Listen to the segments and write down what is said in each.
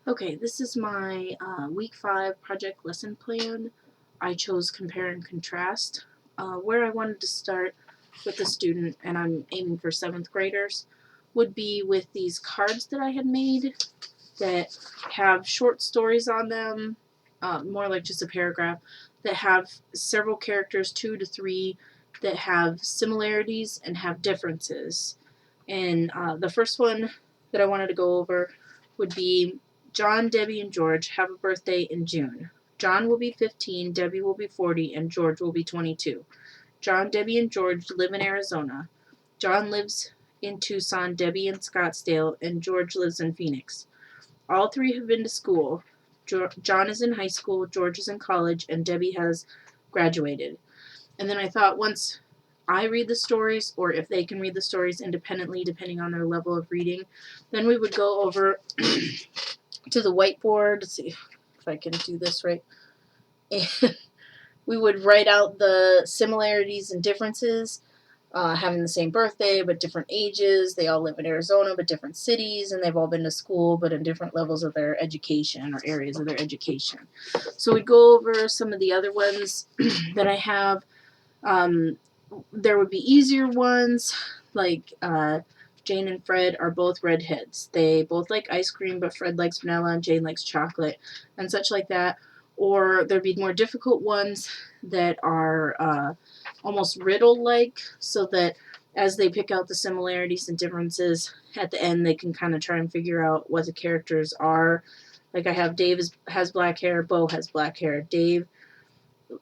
Okay, this is my week 5 project lesson plan. I chose compare and contrast. Where I wanted to start with the student, and I'm aiming for 7th graders, would be with these cards that I had made that have short stories on them, more like just a paragraph, that have several characters, 2 to 3, that have similarities and have differences. And the first one that I wanted to go over would be John, Debbie, and George have a birthday in June. John will be 15, Debbie will be 40, and George will be 22. John, Debbie, and George live in Arizona. John lives in Tucson, Debbie in Scottsdale, and George lives in Phoenix. All three have been to school. John is in high school, George is in college, and Debbie has graduated. And then I thought once I read the stories, or if they can read the stories independently, depending on their level of reading, then we would go over to the whiteboard. Let's see if I can do this right. And we would write out the similarities and differences, having the same birthday but different ages. They all live in Arizona but different cities, and they've all been to school but in different levels of their education or areas of their education. So we'd go over some of the other ones that I have. There would be easier ones, like Jane and Fred are both redheads. They both like ice cream, but Fred likes vanilla and Jane likes chocolate, and such like that. Or there'd be more difficult ones that are almost riddle-like, so that as they pick out the similarities and differences, at the end they can kind of try and figure out what the characters are. Like I have Dave has black hair, Bo has black hair. Dave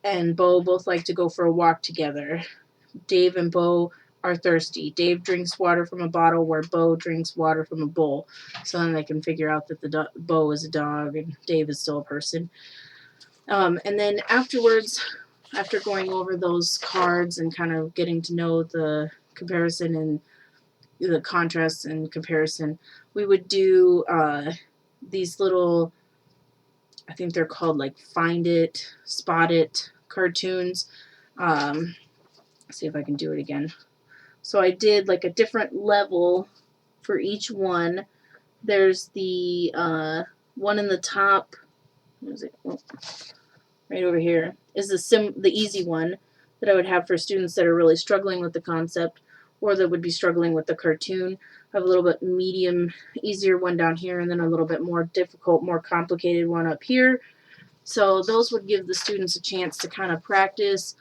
and Bo both like to go for a walk together. Dave and Bo are thirsty. Dave drinks water from a bottle where Bo drinks water from a bowl. So then they can figure out that Bo is a dog and Dave is still a person. And then afterwards, after going over those cards and kind of getting to know the comparison and the contrast and comparison, we would do these little, I think they're called like Find It, Spot It cartoons. Let's see if I can do it again. So I did like a different level for each one. There's the one in the top. What is it? Oh, right over here is the easy one that I would have for students that are really struggling with the concept or that would be struggling with the cartoon. I have a little bit medium, easier one down here, and then a little bit more difficult, more complicated one up here. So those would give the students a chance to kind of practice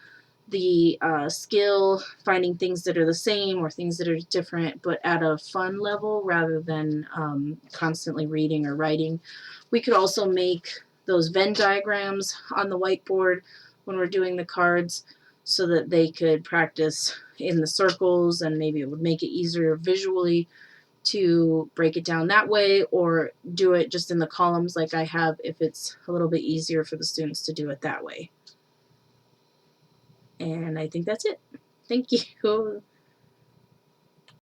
the skill, finding things that are the same or things that are different, but at a fun level rather than constantly reading or writing. We could also make those Venn diagrams on the whiteboard when we're doing the cards so that they could practice in the circles, and maybe it would make it easier visually to break it down that way, or do it just in the columns like I have if it's a little bit easier for the students to do it that way. And I think that's it. Thank you.